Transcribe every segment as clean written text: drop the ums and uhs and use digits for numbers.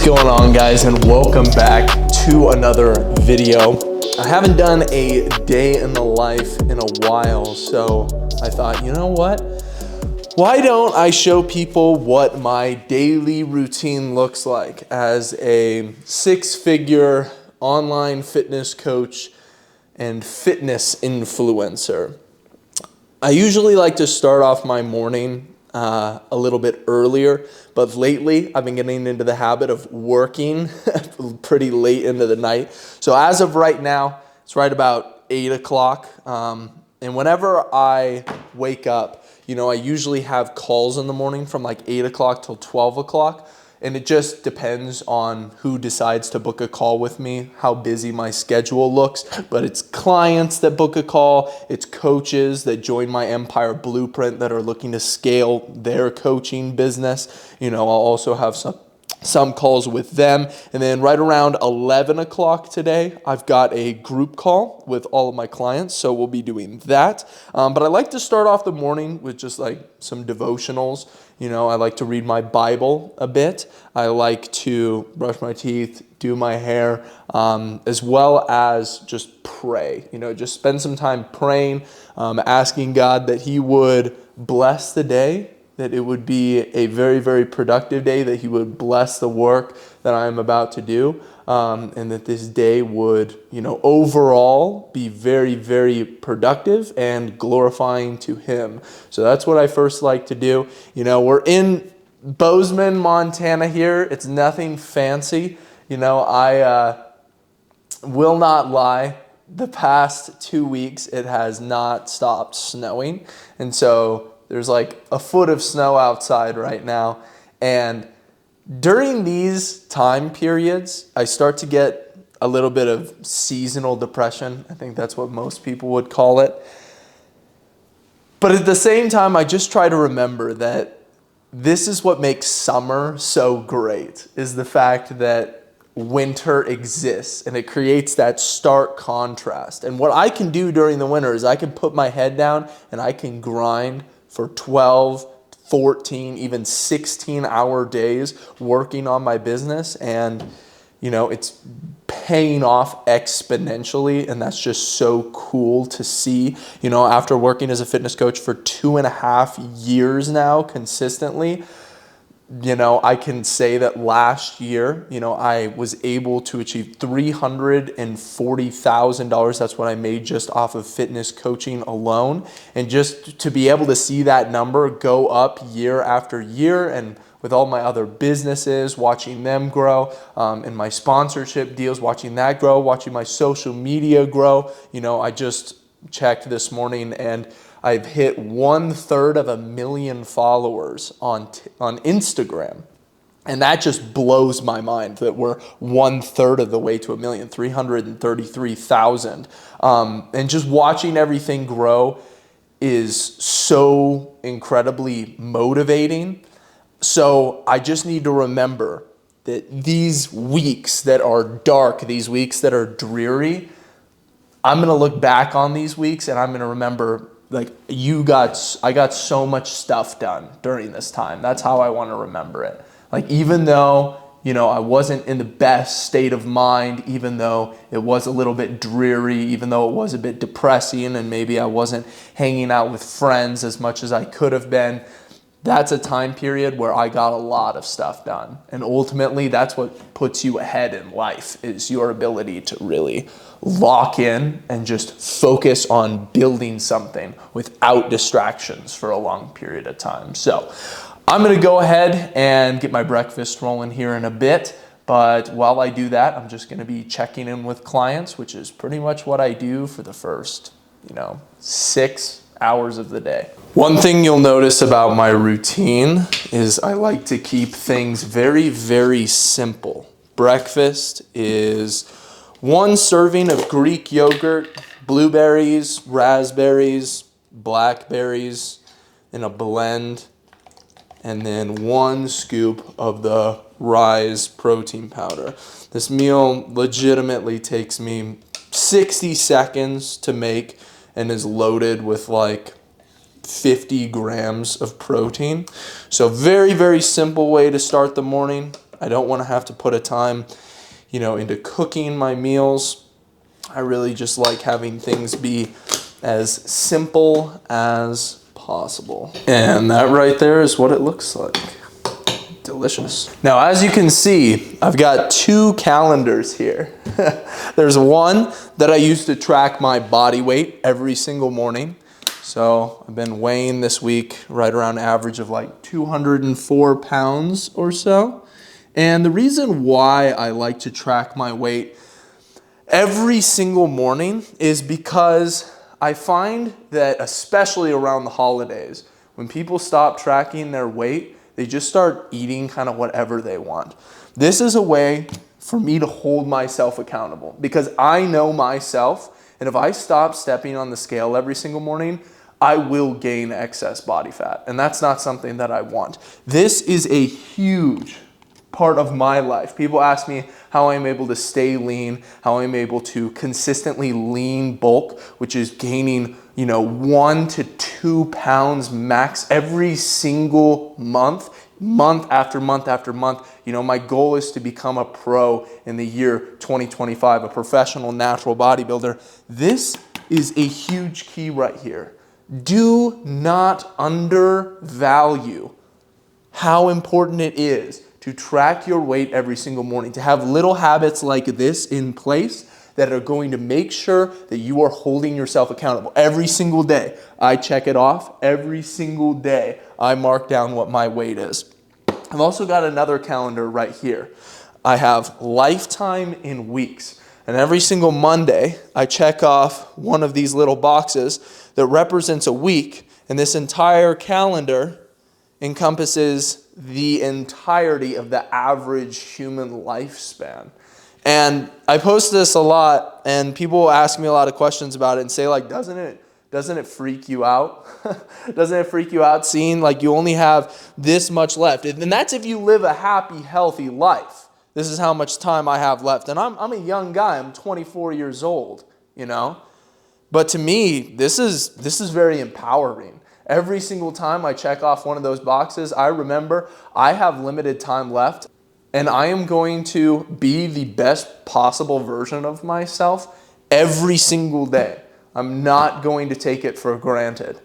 going on, guys, and welcome back to another video. I haven't done a day in the life in a while, so I thought, you know what? Why don't I show people what my daily routine looks like as a six-figure online fitness coach and fitness influencer. I usually like to start off my morning a little bit earlier, but lately I've been getting into the habit of working pretty late into the night. So as of right now, it's right about 8 o'clock. And whenever I wake up, I usually have calls in the morning from like 8 o'clock till 12 o'clock. And it just depends on who decides to book a call with me, how busy my schedule looks. But it's clients that book a call, it's coaches that join my Empire Blueprint that are looking to scale their coaching business. I'll also have some calls with them. And then right around 11 o'clock today, I've got a group call with all of my clients. So we'll be doing that. But I like to start off the morning with just like some devotionals. I like to read my Bible a bit. I like to brush my teeth, do my hair, as well as just pray. Just spend some time praying, asking God that He would bless the day, that it would be a very, very productive day, that He would bless the work that I'm about to do, and that this day would, overall be very, very productive and glorifying to Him. So that's what I first like to do. We're in Bozeman, Montana here. It's nothing fancy. I will not lie. The past 2 weeks, it has not stopped snowing. And so there's like a foot of snow outside right now. And during these time periods, I start to get a little bit of seasonal depression. I think that's what most people would call it. But at the same time, I just try to remember that this is what makes summer so great, is the fact that winter exists and it creates that stark contrast. And what I can do during the winter is I can put my head down and I can grind for 12, 14, even 16-hour days working on my business. And, it's paying off exponentially. And that's just so cool to see. After working as a fitness coach for 2.5 years now consistently, I can say that last year, I was able to achieve $340,000. That's what I made just off of fitness coaching alone. And just to be able to see that number go up year after year, and with all my other businesses, watching them grow, and my sponsorship deals, watching that grow, watching my social media grow. I just checked this morning and I've hit 1/3 of 1 million followers on Instagram. And that just blows my mind that we're 1/3 of the way to 1 million, 333,000. And just watching everything grow is so incredibly motivating. So I just need to remember that these weeks that are dark, these weeks that are dreary, I'm going to look back on these weeks and I'm going to remember, like, I got so much stuff done during this time. That's how I want to remember it. Like, even though, I wasn't in the best state of mind, even though it was a little bit dreary, even though it was a bit depressing, and maybe I wasn't hanging out with friends as much as I could have been, that's a time period where I got a lot of stuff done. And ultimately, that's what puts you ahead in life, is your ability to really lock in and just focus on building something without distractions for a long period of time. So I'm going to go ahead and get my breakfast rolling here in a bit. But while I do that, I'm just going to be checking in with clients, which is pretty much what I do for the first, 6 hours of the day. One thing you'll notice about my routine is I like to keep things very, very simple. Breakfast is 1 serving of Greek yogurt, blueberries, raspberries, blackberries in a blend, and then 1 scoop of the Rise protein powder. This meal legitimately takes me 60 seconds to make and is loaded with like 50 grams of protein. So very, very simple way to start the morning. I don't want to have to put a time, into cooking my meals. I really just like having things be as simple as possible. And that right there is what it looks like. Delicious. Now, as you can see, I've got 2 calendars here. There's one that I use to track my body weight every single morning. So I've been weighing this week right around an average of like 204 pounds or so. And the reason why I like to track my weight every single morning is because I find that, especially around the holidays, when people stop tracking their weight, they just start eating kind of whatever they want. This is a way for me to hold myself accountable because I know myself, and if I stop stepping on the scale every single morning, I will gain excess body fat, and that's not something that I want. This is a huge part of my life. People ask me how I'm able to stay lean, how I'm able to consistently lean bulk, which is gaining 1 to 2 pounds max every single month after month after month. My goal is to become a pro in the year 2025, a professional natural bodybuilder. This is a huge key right here. Do not undervalue how important it is to track your weight every single morning, to have little habits like this in place that are going to make sure that you are holding yourself accountable every single day. I check it off every single day. I mark down what my weight is. I've also got another calendar right here. I have lifetime in weeks. And every single Monday, I check off one of these little boxes that represents a week. And this entire calendar encompasses the entirety of the average human lifespan. And I post this a lot, and people will ask me a lot of questions about it and say, like, doesn't it freak you out? Doesn't it freak you out seeing like you only have this much left? And that's if you live a happy, healthy life. This is how much time I have left. And I'm a young guy. I'm 24 years old, But to me, this is very empowering. Every single time I check off one of those boxes, I remember I have limited time left, and I am going to be the best possible version of myself every single day. I'm not going to take it for granted.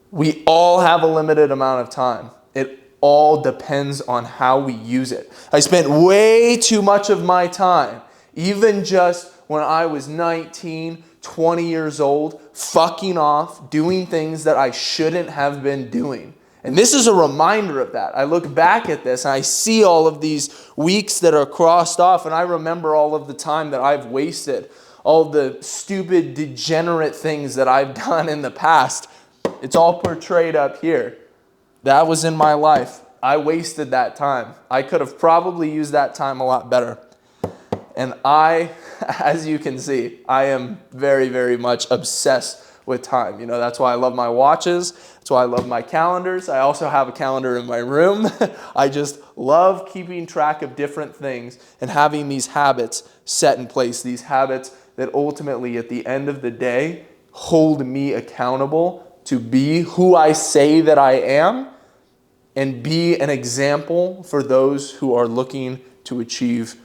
We all have a limited amount of time. It all depends on how we use it. I spent way too much of my time, even just when I was 19, 20 years old, fucking off, doing things that I shouldn't have been doing. And this is a reminder of that. I look back at this and I see all of these weeks that are crossed off, and I remember all of the time that I've wasted, all the stupid, degenerate things that I've done in the past. It's all portrayed up here. That was in my life. I wasted that time. I could have probably used that time a lot better. And as you can see, I am very, very much obsessed with time. That's why I love my watches. That's why I love my calendars. I also have a calendar in my room. I just love keeping track of different things and having these habits set in place, these habits that ultimately at the end of the day hold me accountable to be who I say that I am and be an example for those who are looking to achieve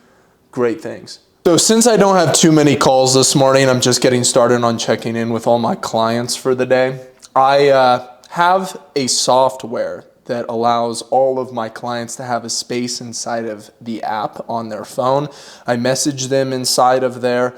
great things. So since I don't have too many calls this morning, I'm just getting started on checking in with all my clients for the day. I have a software that allows all of my clients to have a space inside of the app on their phone. I message them inside of there.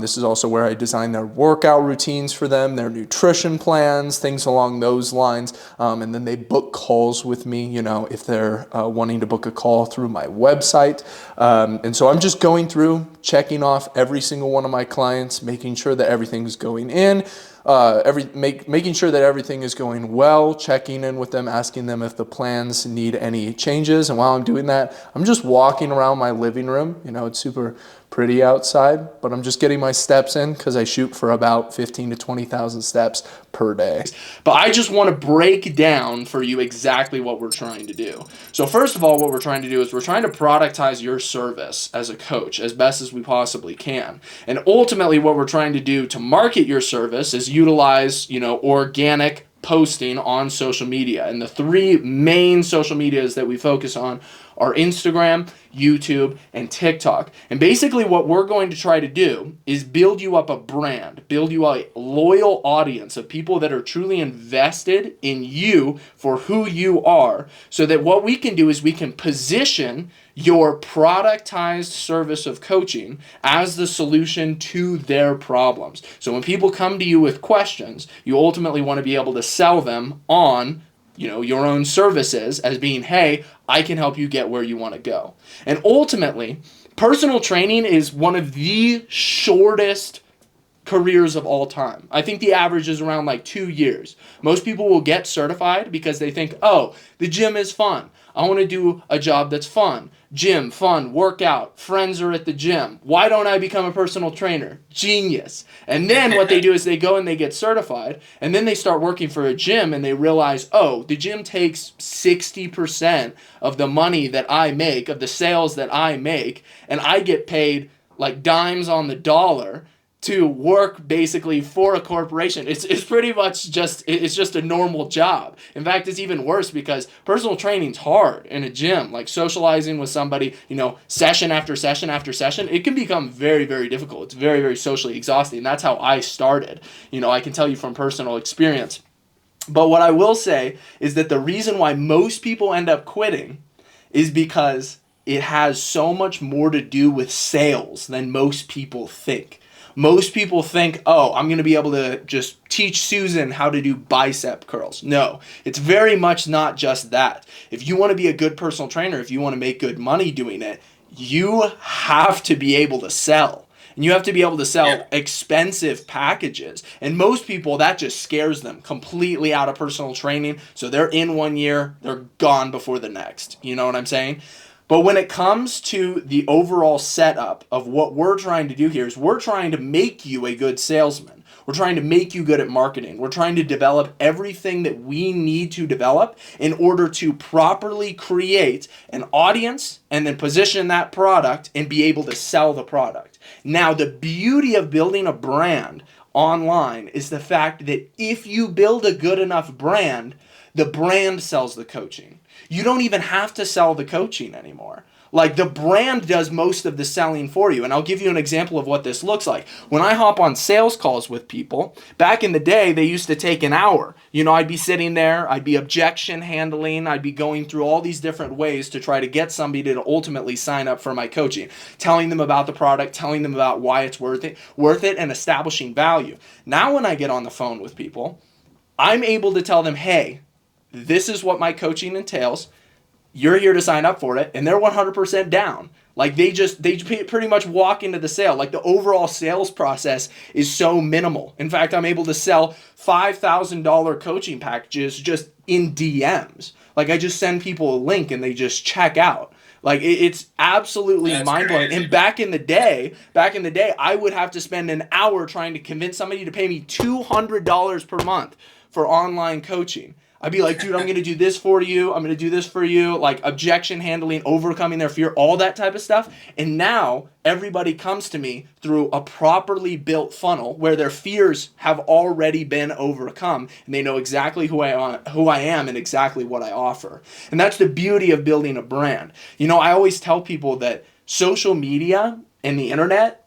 This is also where I design their workout routines for them, their nutrition plans, things along those lines. And then they book calls with me, if they're wanting to book a call through my website. And so I'm just going through, checking off every single one of my clients, making sure that everything's going in. Making sure that everything is going well, checking in with them, asking them if the plans need any changes. And while I'm doing that, I'm just walking around my living room. It's super pretty outside, but I'm just getting my steps in because I shoot for about 15 to 20,000 steps per day. But I just want to break down for you exactly what we're trying to do. So first of all, what we're trying to do is we're trying to productize your service as a coach as best as we possibly can. And ultimately what we're trying to do to market your service is utilize, organic posting on social media. And the 3 main social medias that we focus on are Instagram, YouTube, and TikTok. And basically what we're going to try to do is build you up a brand, build you a loyal audience of people that are truly invested in you for who you are, so that what we can do is we can position your productized service of coaching as the solution to their problems. So when people come to you with questions, you ultimately want to be able to sell them on your own services as being, hey, I can help you get where you want to go. And ultimately, personal training is one of the shortest careers of all time. I think the average is around like 2 years. Most people will get certified because they think, oh, the gym is fun. I want to do a job that's fun. Gym, fun, workout, friends are at the gym. Why don't I become a personal trainer? Genius. And then what they do is they go and they get certified, and then they start working for a gym and they realize, oh, the gym takes 60% of the money that I make, of the sales that I make, and I get paid like dimes on the dollar to work basically for a corporation. It's pretty much just a normal job. In fact, it's even worse because personal training's hard in a gym. Like socializing with somebody, session after session after session, it can become very, very difficult. It's very, very socially exhausting. And that's how I started. I can tell you from personal experience. But what I will say is that the reason why most people end up quitting is because it has so much more to do with sales than most people think. Most people think, oh, I'm going to be able to just teach Susan how to do bicep curls. No, it's very much not just that. If you want to be a good personal trainer, if you want to make good money doing it, you have to be able to sell. And you have to be able to sell expensive packages. And most people, that just scares them completely out of personal training. So they're in 1 year, they're gone before the next. You know what I'm saying? But when it comes to the overall setup of what we're trying to do here is we're trying to make you a good salesman. We're trying to make you good at marketing. We're trying to develop everything that we need to develop in order to properly create an audience and then position that product and be able to sell the product. Now, the beauty of building a brand online is the fact that if you build a good enough brand, the brand sells the coaching. You don't even have to sell the coaching anymore. Like, the brand does most of the selling for you. And I'll give you an example of what this looks like. When I hop on sales calls with people, back in the day, they used to take an hour. I'd be sitting there, I'd be objection handling, I'd be going through all these different ways to try to get somebody to ultimately sign up for my coaching, telling them about the product, telling them about why it's worth it, and establishing value. Now when I get on the phone with people, I'm able to tell them, hey, this is what my coaching entails. You're here to sign up for it, and they're 100% down. Like they pretty much walk into the sale. Like the overall sales process is so minimal. In fact, I'm able to sell $5,000 coaching packages just in DMs. Like I just send people a link and they just check out. Like it's absolutely mind-blowing. And back in the day, I would have to spend an hour trying to convince somebody to pay me $200 per month for online coaching. I'd be like, dude, I'm going to do this for you. I'm going to do this for you. Like objection handling, overcoming their fear, all that type of stuff. And now everybody comes to me through a properly built funnel where their fears have already been overcome and they know exactly who I am and exactly what I offer. And that's the beauty of building a brand. I always tell people that social media and the internet,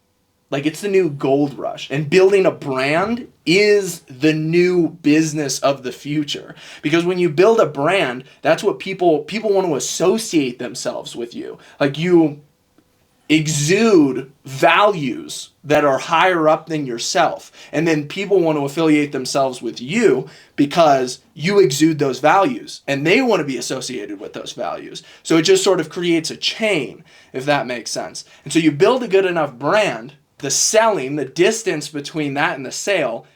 like it's the new gold rush, and building a brand is the new business of the future. Because when you build a brand, that's what people want to associate themselves with you. Like you exude values that are higher up than yourself. And then people want to affiliate themselves with you because you exude those values and they want to be associated with those values. So it just sort of creates a chain, if that makes sense. And so you build a good enough brand, the selling, the distance between that and the sale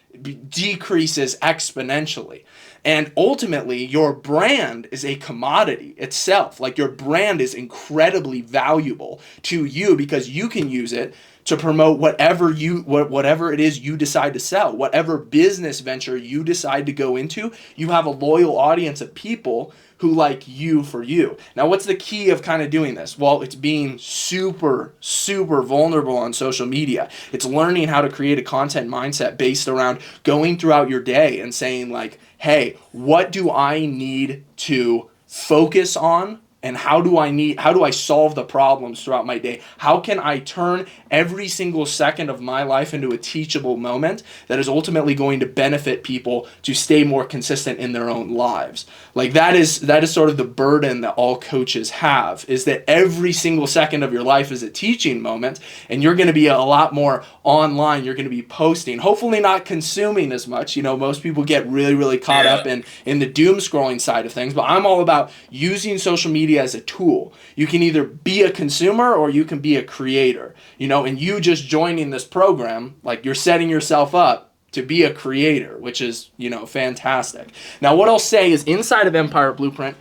decreases exponentially. And ultimately, your brand is a commodity itself. Like your brand is incredibly valuable to you because you can use it to promote whatever it is you decide to sell, whatever business venture you decide to go into. You have a loyal audience of people who like you for you. Now, what's the key of kind of doing this? Well, it's being super, super vulnerable on social media. It's learning how to create a content mindset based around going throughout your day and saying like, hey, what do I need to focus on And how do I solve the problems throughout my day? How can I turn every single second of my life into a teachable moment that is ultimately going to benefit people to stay more consistent in their own lives? Like that is sort of the burden that all coaches have, is that every single second of your life is a teaching moment, and you're going to be a lot more online. You're going to be posting, hopefully not consuming as much. Most people get really, really caught up in the doom scrolling side of things, but I'm all about using social media as a tool. You can either be a consumer or you can be a creator, and you just joining this program, like you're setting yourself up to be a creator, which is, fantastic. Now, what I'll say is inside of Empire Blueprint,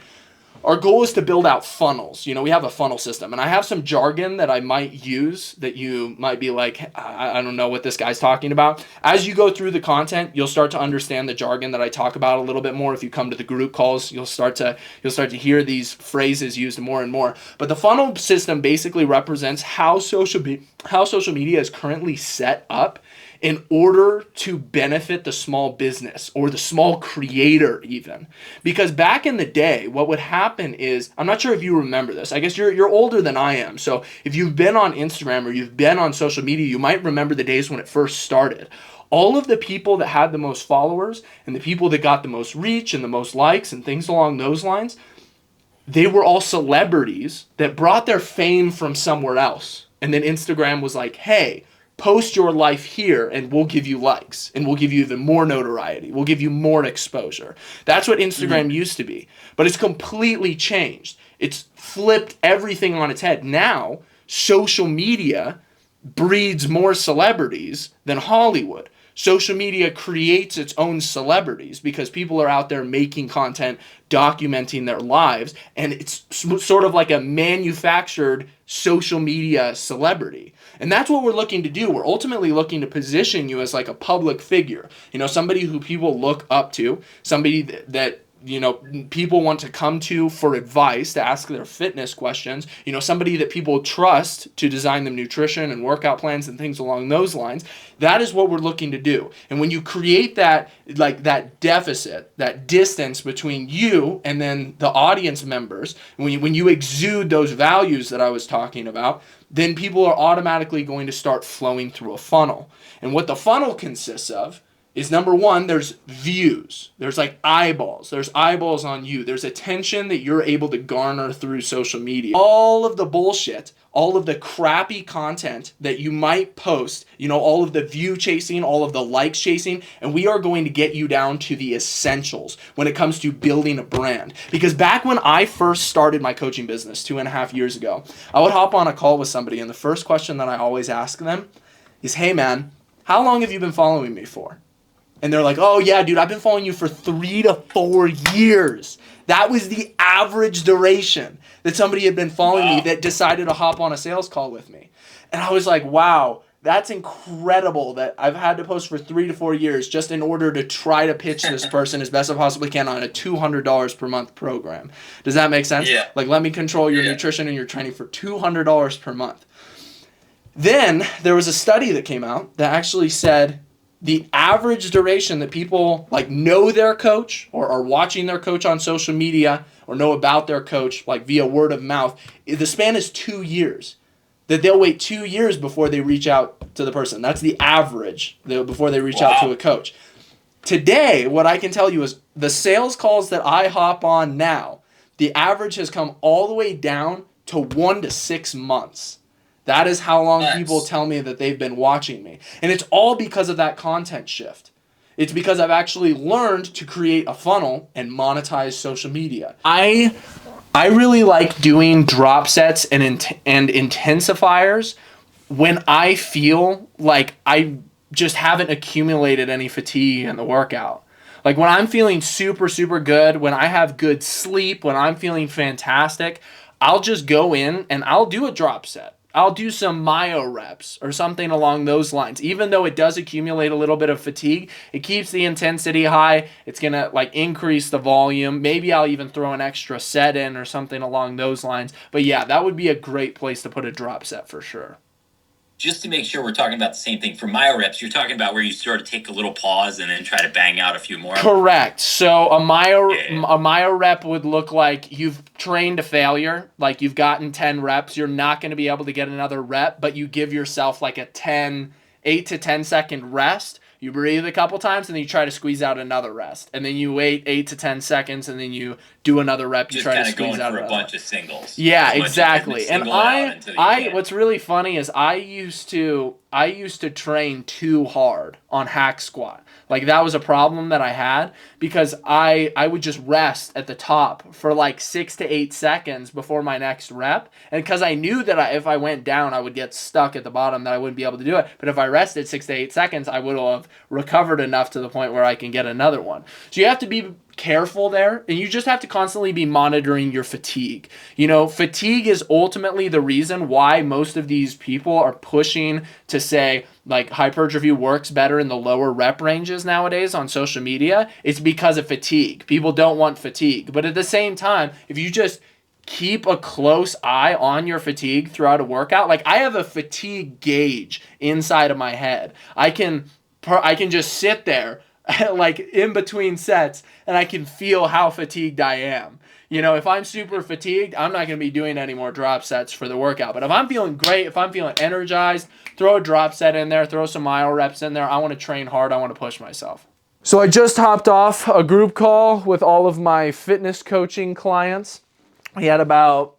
our goal is to build out funnels. We have a funnel system, and I have some jargon that I might use that you might be like, I don't know what this guy's talking about. As you go through the content, you'll start to understand the jargon that I talk about a little bit more. If you come to the group calls, you'll start to hear these phrases used more and more. But the funnel system basically represents how social media is currently set up in order to benefit the small business or the small creator even. Because back in the day, what would happen is, I'm not sure if you remember this. I guess you're older than I am. So if you've been on Instagram or you've been on social media, you might remember the days when it first started. All of the people that had the most followers and the people that got the most reach and the most likes and things along those lines, they were all celebrities that brought their fame from somewhere else. And then Instagram was like, hey, post your life here and we'll give you likes and we'll give you even more notoriety. We'll give you more exposure. That's what Instagram used to be, but it's completely changed. It's flipped everything on its head. Now, social media breeds more celebrities than Hollywood. Social media creates its own celebrities because people are out there making content, documenting their lives, and it's sort of like a manufactured social media celebrity. And that's what we're looking to do. We're ultimately looking to position you as like a public figure, somebody who people look up to, somebody that people want to come to for advice, to ask their fitness questions, somebody that people trust to design them nutrition and workout plans and things along those lines. That is what we're looking to do. And when you create that, like that deficit, that distance between you and then the audience members, when you exude those values that I was talking about, then people are automatically going to start flowing through a funnel. And what the funnel consists of is, number one, there's views. There's like eyeballs. There's eyeballs on you. There's attention that you're able to garner through social media. All of the bullshit, all of the crappy content that you might post, all of the view chasing, all of the likes chasing, and we are going to get you down to the essentials when it comes to building a brand. Because back when I first started my coaching business 2.5 years ago, I would hop on a call with somebody, and the first question that I always ask them is, hey man, how long have you been following me for? And they're like, oh yeah, dude, I've been following you for 3 to 4 years. That was the average duration that somebody had been following me that decided to hop on a sales call with me. And I was like, wow, that's incredible that I've had to post for 3 to 4 years just in order to try to pitch this person as best I possibly can on a $200 per month program. Does that make sense? Yeah. Like, let me control your nutrition and your training for $200 per month. Then there was a study that came out that actually said the average duration that people like know their coach or are watching their coach on social media or know about their coach like via word of mouth, the span is 2 years. That they'll wait 2 years before they reach out to the person. That's the average before they reach out to a coach. Today, what I can tell you is the sales calls that I hop on now, the average has come all the way down to 1 to 6 months. That is how long people tell me that they've been watching me. And it's all because of that content shift. It's because I've actually learned to create a funnel and monetize social media. I really like doing drop sets and intensifiers when I feel like I just haven't accumulated any fatigue in the workout. Like when I'm feeling super, super good, when I have good sleep, when I'm feeling fantastic, I'll just go in and I'll do a drop set. I'll do some myo reps or something along those lines. Even though it does accumulate a little bit of fatigue, it keeps the intensity high. It's going to like increase the volume. Maybe I'll even throw an extra set in or something along those lines. But yeah, that would be a great place to put a drop set for sure. just to make sure we're talking about the same thing, for myo reps, you're talking about where you sort of take a little pause and then try to bang out a few more. Correct. So a myo rep would look like you've trained to failure, like you've gotten 10 reps. You're not going to be able to get another rep, but you give yourself like a 8 to 10 second rest. You breathe a couple times and then you try to squeeze out another rest. And then you wait 8 to 10 seconds and then you do another rep. You Just try kind to of squeeze going out for a another bunch of singles. Yeah, exactly. And I what's really funny is I used to train too hard on hack squat. Like that was a problem that I had because I would just rest at the top for like 6 to 8 seconds before my next rep. And because I knew that if I went down, I would get stuck at the bottom, that I wouldn't be able to do it. But if I rested 6 to 8 seconds, I would have recovered enough to the point where I can get another one. So you have to be careful there, and you just have to constantly be monitoring your fatigue. You know, fatigue is ultimately the reason why most of these people are pushing to say like hypertrophy works better in the lower rep ranges nowadays on social media. It's because of fatigue. People don't want fatigue. But at the same time, if you just keep a close eye on your fatigue throughout a workout, like I have a fatigue gauge inside of my head. I can just sit there like in between sets and I can feel how fatigued I am. You know, if I'm super fatigued, I'm not going to be doing any more drop sets for the workout. But if I'm feeling great, if I'm feeling energized, throw a drop set in there, throw some myo reps in there. I want to train hard. I want to push myself. So I just hopped off a group call with all of my fitness coaching clients. We had about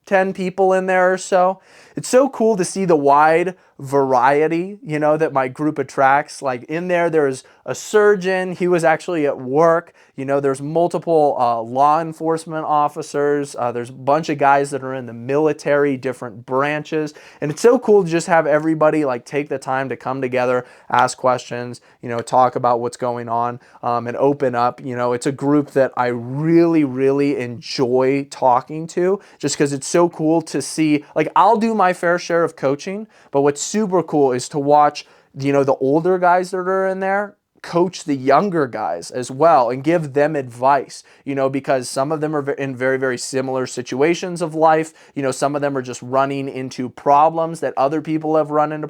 10 people in there or so. It's so cool to see the wide variety, you know, that my group attracts. Like in there's a surgeon. He was actually at work. You know, there's multiple law enforcement officers. There's a bunch of guys that are in the military, different branches. And it's so cool to just have everybody like take the time to come together, ask questions, you know, talk about what's going on, and open up. You know, it's a group that I really, really enjoy talking to just because it's so cool to see. Like I'll do my fair share of coaching, but what's super cool is to watch, you know, the older guys that are in there coach the younger guys as well and give them advice, you know, because some of them are in very, very similar situations of life. You know, some of them are just running into problems that other people have run into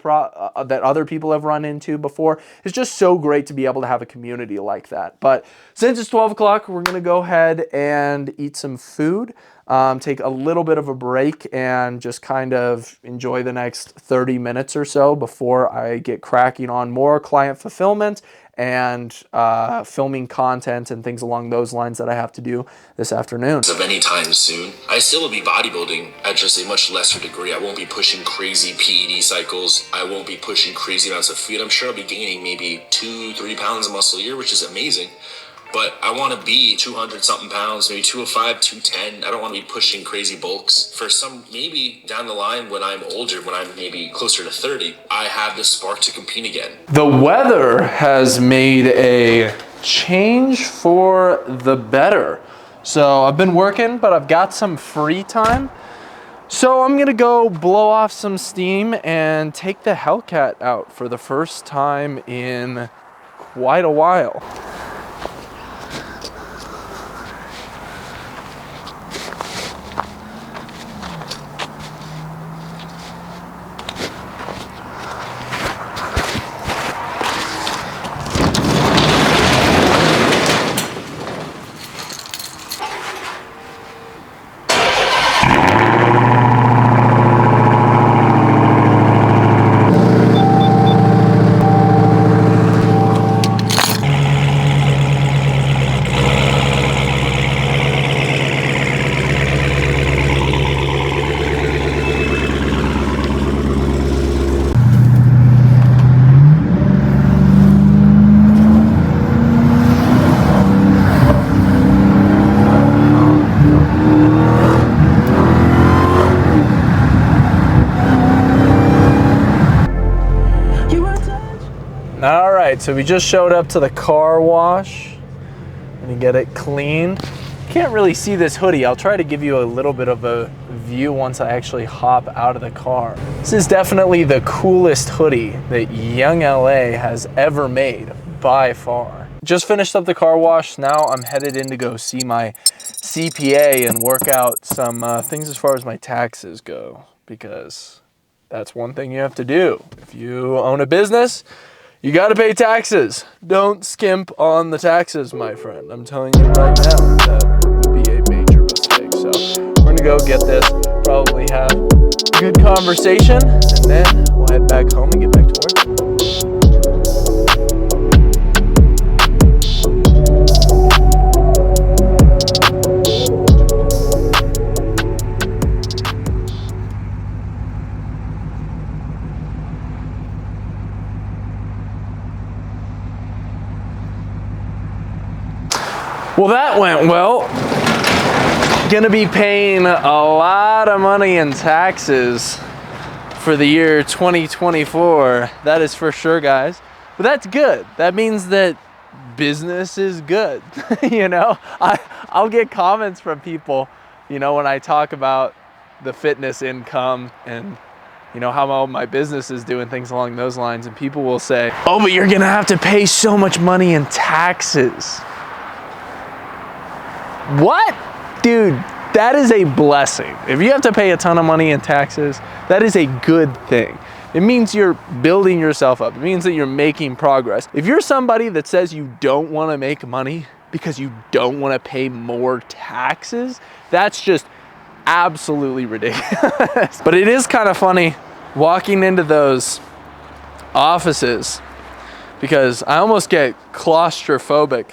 before. It's just so great to be able to have a community like that. But since it's 12 o'clock, we're going to go ahead and eat some food. Take a little bit of a break and just kind of enjoy the next 30 minutes or so before I get cracking on more client fulfillment and filming content and things along those lines that I have to do this afternoon. Of any time soon, I still will be bodybuilding at just a much lesser degree. I won't be pushing crazy PED cycles. I won't be pushing crazy amounts of food. I'm sure I'll be gaining maybe 2-3 pounds of muscle a year, which is amazing. But I want to be 200 something pounds, maybe 205, 210. I don't want to be pushing crazy bulks. For some, maybe down the line when I'm older, when I'm maybe closer to 30, I have the spark to compete again. The weather has made a change for the better. So I've been working, but I've got some free time. So I'm gonna go blow off some steam and take the Hellcat out for the first time in quite a while. All right, so we just showed up to the car wash. Gonna get it cleaned. Can't really see this hoodie. I'll try to give you a little bit of a view once I actually hop out of the car. This is definitely the coolest hoodie that Young LA has ever made, by far. Just finished up the car wash. Now I'm headed in to go see my CPA and work out some things as far as my taxes go, because That's one thing you have to do. If you own a business, you got to pay taxes. Don't skimp on the taxes, my friend. I'm telling you right now, that would be a major mistake. So we're going to go get this, probably have a good conversation, and then we'll head back home and get back to work. Well, that went well. Gonna be paying a lot of money in taxes for the year 2024. That is for sure, guys. But that's good. That means that business is good. You know, I'll get comments from people, you know, when I talk about the fitness income and, you know, how well my business is doing, things along those lines. And people will say, oh, but you're gonna have to pay so much money in taxes. What? Dude, that is a blessing. If you have to pay a ton of money in taxes, that is a good thing. It means you're building yourself up. It means that you're making progress. If you're somebody that says you don't want to make money because you don't want to pay more taxes, that's just absolutely ridiculous. But it is kind of funny walking into those offices because I almost get claustrophobic.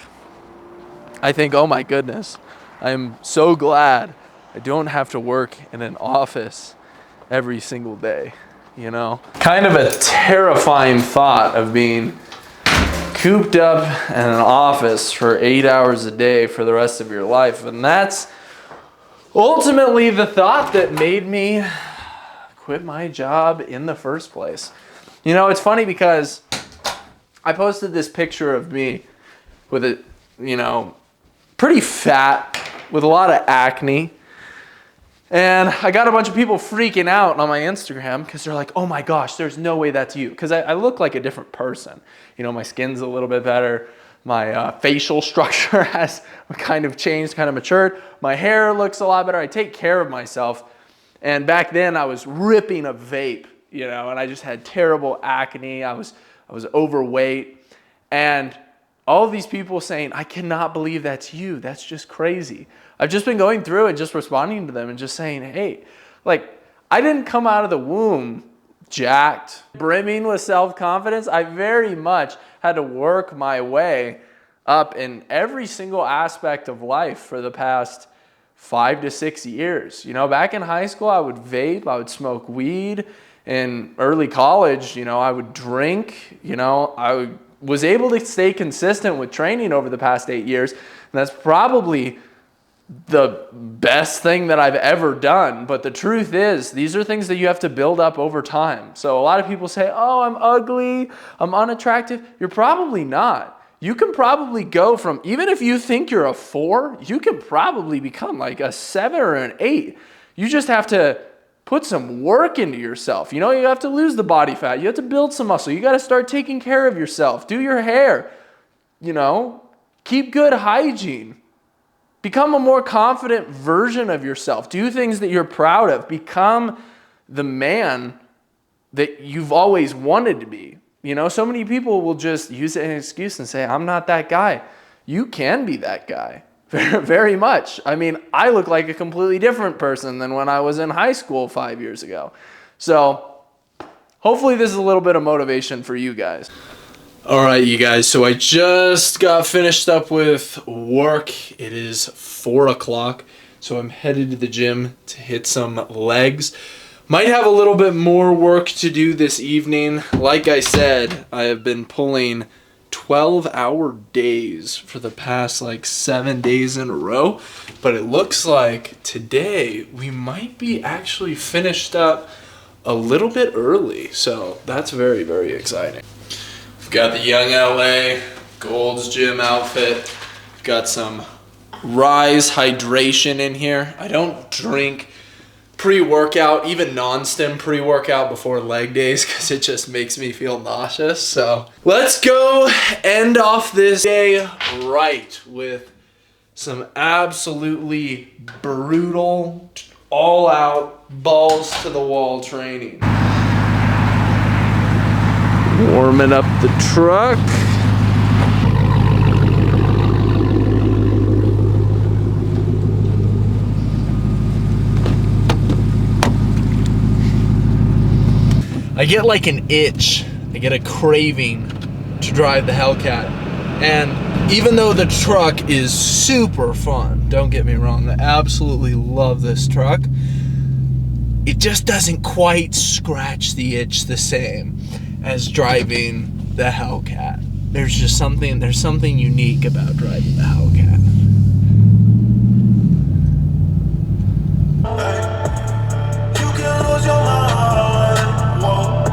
I think, oh my goodness, I'm so glad I don't have to work in an office every single day, you know? Kind of a terrifying thought of being cooped up in an office for 8 hours a day for the rest of your life. And that's ultimately the thought that made me quit my job in the first place. You know, it's funny because I posted this picture of me with a, you know, pretty fat, with a lot of acne. And I got a bunch of people freaking out on my Instagram because they're like, oh my gosh, there's no way that's you. Because I look like a different person. You know, my skin's a little bit better. My facial structure has kind of changed, kind of matured. My hair looks a lot better. I take care of myself. And back then I was ripping a vape, you know, and I just had terrible acne. I was overweight. And all of these people saying, I cannot believe that's you. That's just crazy. I've just been going through and just responding to them and just saying, hey, like, I didn't come out of the womb jacked, brimming with self-confidence. I very much had to work my way up in every single aspect of life for the past 5 to 6 years. You know, back in high school, I would vape, I would smoke weed. In early college, you know, I would drink, you know, was able to stay consistent with training over the past 8 years. And that's probably the best thing that I've ever done. But the truth is, these are things that you have to build up over time. So a lot of people say, oh, I'm ugly, I'm unattractive. You're probably not. You can probably go from, even if you think you're a 4, you can probably become like a 7 or an 8. You just have to put some work into yourself. You know, you have to lose the body fat. You have to build some muscle. You got to start taking care of yourself. Do your hair. You know, keep good hygiene. Become a more confident version of yourself. Do things that you're proud of. Become the man that you've always wanted to be. You know, so many people will just use it as an excuse and say, I'm not that guy. You can be that guy. Very much. I mean, I look like a completely different person than when I was in high school 5 years ago. So hopefully this is a little bit of motivation for you guys. All right, you guys. So I just got finished up with work. It is 4 o'clock. So I'm headed to the gym to hit some legs. Might have a little bit more work to do this evening. Like I said, I have been pulling 12-hour days for the past like 7 days in a row, but it looks like today we might be actually finished up a little bit early, so that's very, very exciting. We've got the Young LA Gold's Gym outfit. We've got some Rise hydration in here. I don't drink pre-workout, even non-stim pre-workout before leg days because it just makes me feel nauseous. So let's go end off this day right with some absolutely brutal, all-out, balls to the wall training. warming up the truck. I get like an itch. I get a craving to drive the Hellcat. And even though the truck is super fun, don't get me wrong, I absolutely love this truck, it just doesn't quite scratch the itch the same as driving the Hellcat. There's something unique about driving the Hellcat. You can lose your mind, whoa.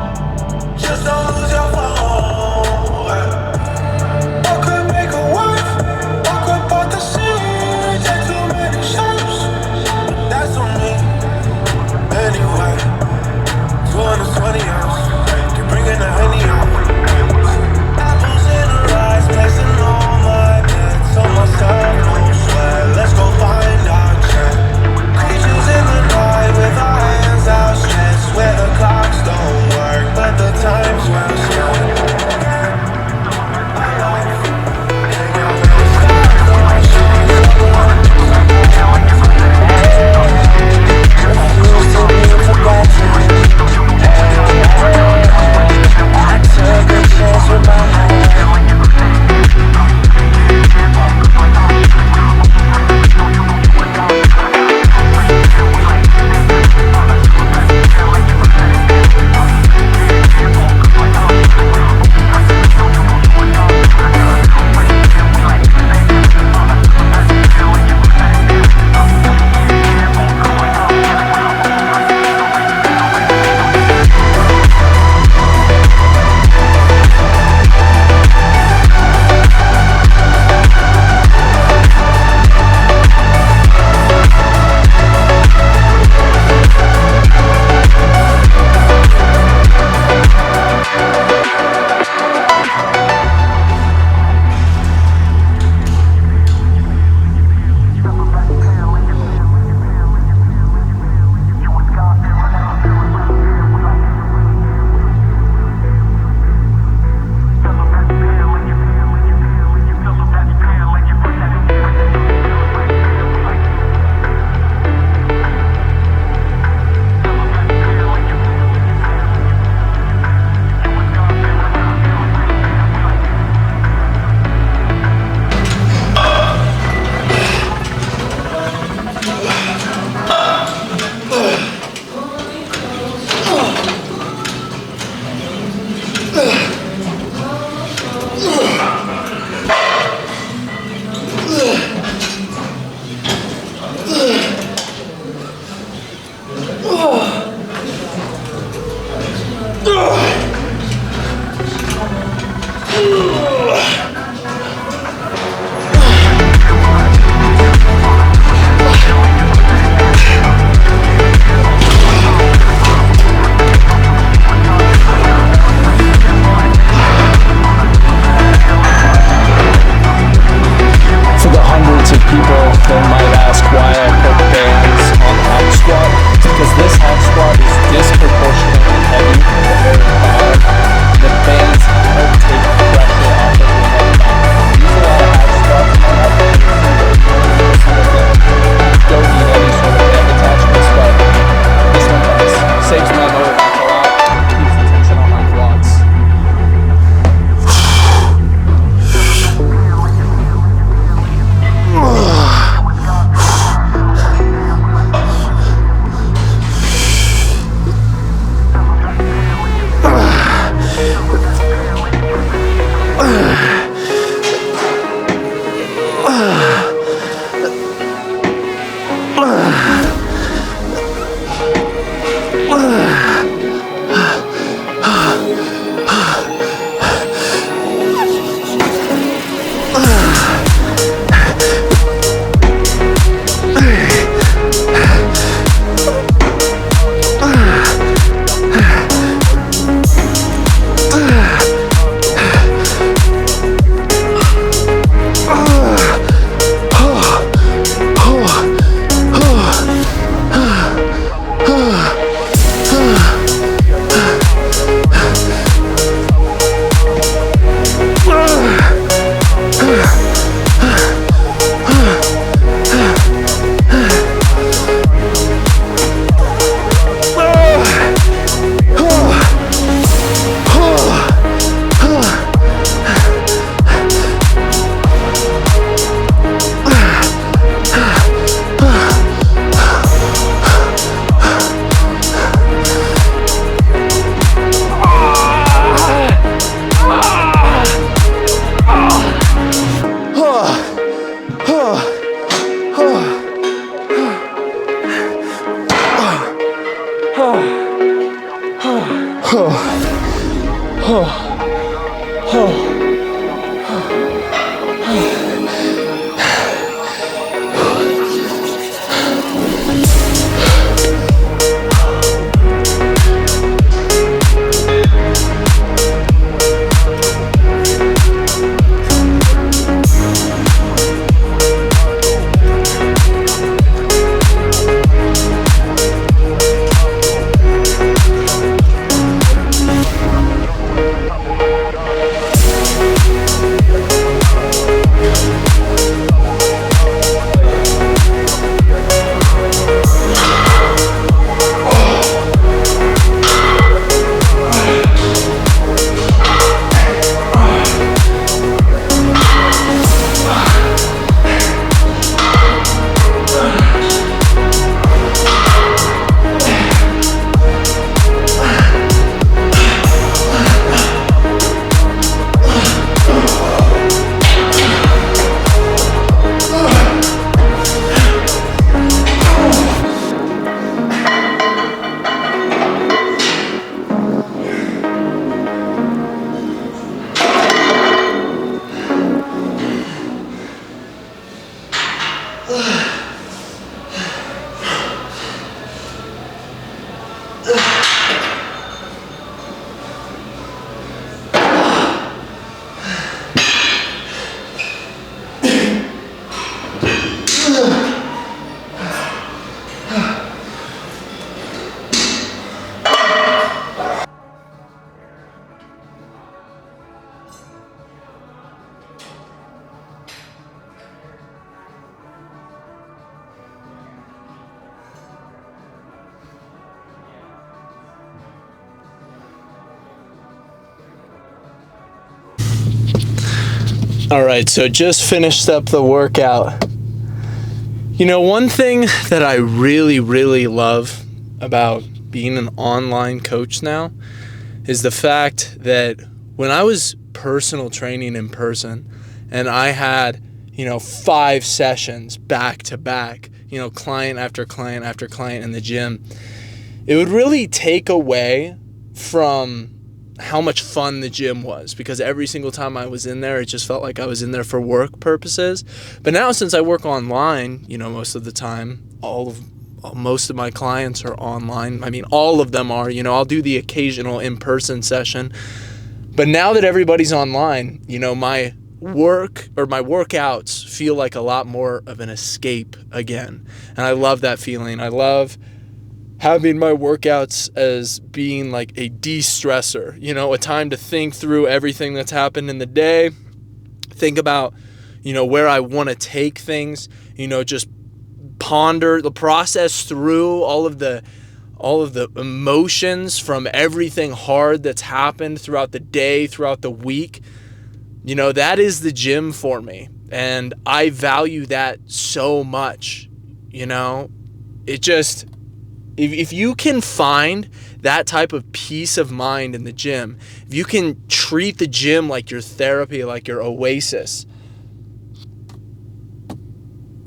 Just don't lose your phone. I could make a wife, I could part the seas, take too many shapes, but that's on me. Anyway, 220 ounce, keep bringing the honey out. Apples in the rice, placing all my bets on myself, no sweat. Let's go find our check. Creatures in the night with our hands outstretched, where the clocks don't work, but the time's well spent. I took a chance with my heart. All right, so just finished up the workout. You know, one thing that I really, really love about being an online coach now is the fact that when I was personal training in person and I had, 5 sessions back to back, client after client after client in the gym, it would really take away from how much fun the gym was, because every single time I was in there, it just felt like I was in there for work purposes. But now, since I work online, most of the time, most of my clients are online. I mean, all of them are. I'll do the occasional in-person session. But now that everybody's online, my work or my workouts feel like a lot more of an escape again. And I love that feeling. I love having my workouts as being like a de-stressor, a time to think through everything that's happened in the day, think about, where I want to take things, just ponder the process through all of the emotions from everything hard that's happened throughout the day, throughout the week. That is the gym for me. And I value that so much, it just, if you can find that type of peace of mind in the gym, if you can treat the gym like your therapy, like your oasis,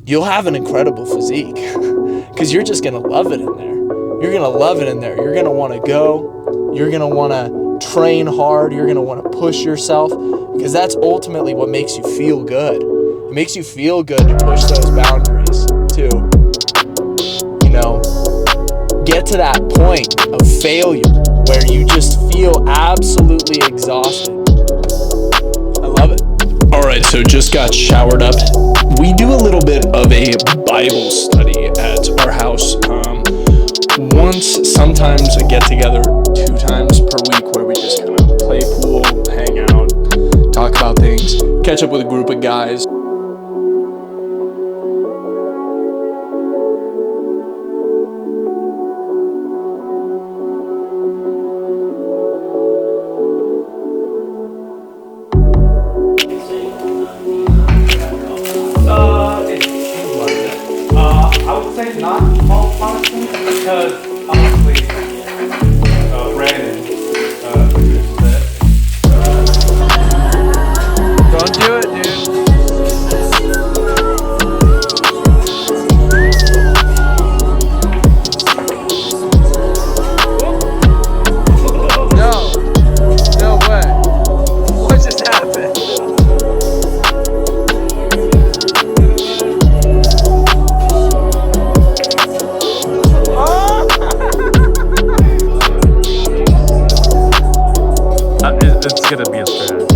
you'll have an incredible physique because you're just going to love it in there. You're going to love it in there. You're going to want to go. You're going to want to train hard. You're going to want to push yourself because that's ultimately what makes you feel good. It makes you feel good to push those boundaries too. Get to that point of failure where you just feel absolutely exhausted. I love it. All right, so just got showered up. We do a little bit of a Bible study at our house. Sometimes a get together 2 times per week where we just kind of play pool, hang out, talk about things, catch up with a group of guys. I would say not all honestly, because honestly, Brandon, Don't do it, dude. No way. What just said.